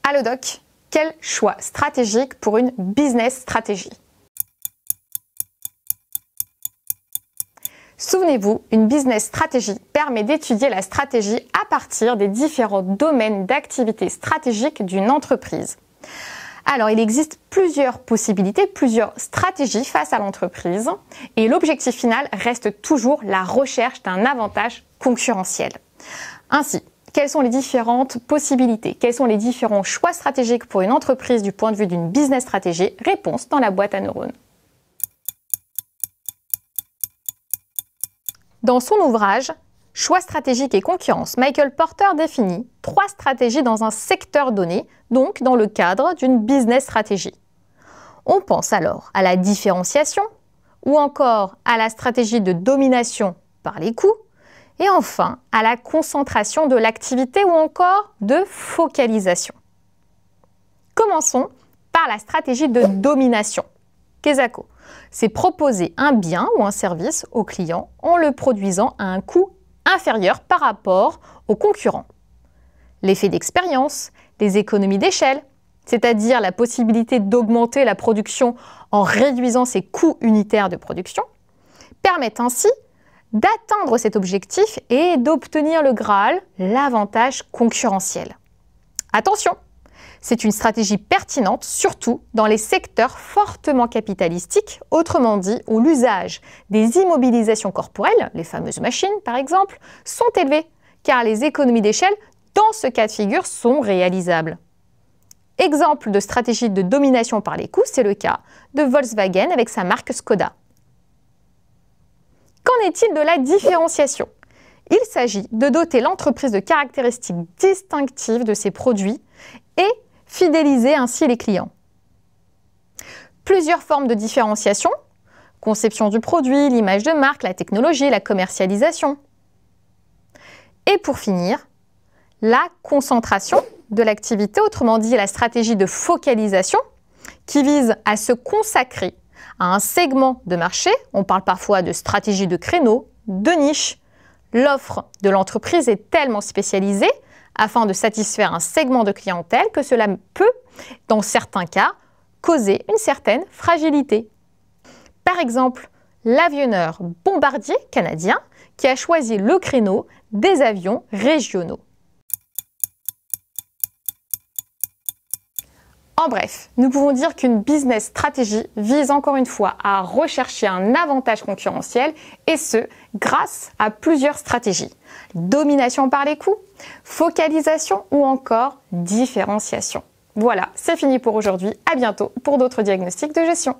Allo Doc, quel choix stratégique pour une business stratégie? Souvenez-vous, une business stratégie permet d'étudier la stratégie à partir des différents domaines d'activité stratégique d'une entreprise. Alors, il existe plusieurs possibilités, plusieurs stratégies face à l'entreprise et l'objectif final reste toujours la recherche d'un avantage concurrentiel. Ainsi, quelles sont les différentes possibilités? Quels sont les différents choix stratégiques pour une entreprise du point de vue d'une business stratégie? Réponse dans la boîte à neurones. Dans son ouvrage « Choix stratégique et concurrence », Michael Porter définit 3 stratégies dans un secteur donné, donc dans le cadre d'une business stratégie. On pense alors à la différenciation, ou encore à la stratégie de domination par les coûts, et enfin à la concentration de l'activité ou encore de focalisation. Commençons par la stratégie de domination. Kesako, c'est proposer un bien ou un service au client en le produisant à un coût inférieur par rapport aux concurrents. L'effet d'expérience, les économies d'échelle, c'est-à-dire la possibilité d'augmenter la production en réduisant ses coûts unitaires de production, permettent ainsi d'atteindre cet objectif et d'obtenir le Graal, l'avantage concurrentiel. Attention, c'est une stratégie pertinente, surtout dans les secteurs fortement capitalistiques, autrement dit où l'usage des immobilisations corporelles, les fameuses machines par exemple, sont élevés, car les économies d'échelle dans ce cas de figure sont réalisables. Exemple de stratégie de domination par les coûts, c'est le cas de Volkswagen avec sa marque Skoda. Qu'en est-il de la différenciation? Il s'agit de doter l'entreprise de caractéristiques distinctives de ses produits et fidéliser ainsi les clients. Plusieurs formes de différenciation, conception du produit, l'image de marque, la technologie, la commercialisation. Et pour finir, la concentration de l'activité, autrement dit la stratégie de focalisation qui vise à se consacrer à un segment de marché. On parle parfois de stratégie de créneau, de niche. L'offre de l'entreprise est tellement spécialisée afin de satisfaire un segment de clientèle que cela peut, dans certains cas, causer une certaine fragilité. Par exemple, l'avionneur Bombardier canadien qui a choisi le créneau des avions régionaux. En bref, nous pouvons dire qu'une business stratégie vise encore une fois à rechercher un avantage concurrentiel et ce, grâce à plusieurs stratégies. Domination par les coûts, focalisation ou encore différenciation. Voilà, c'est fini pour aujourd'hui. À bientôt pour d'autres diagnostics de gestion.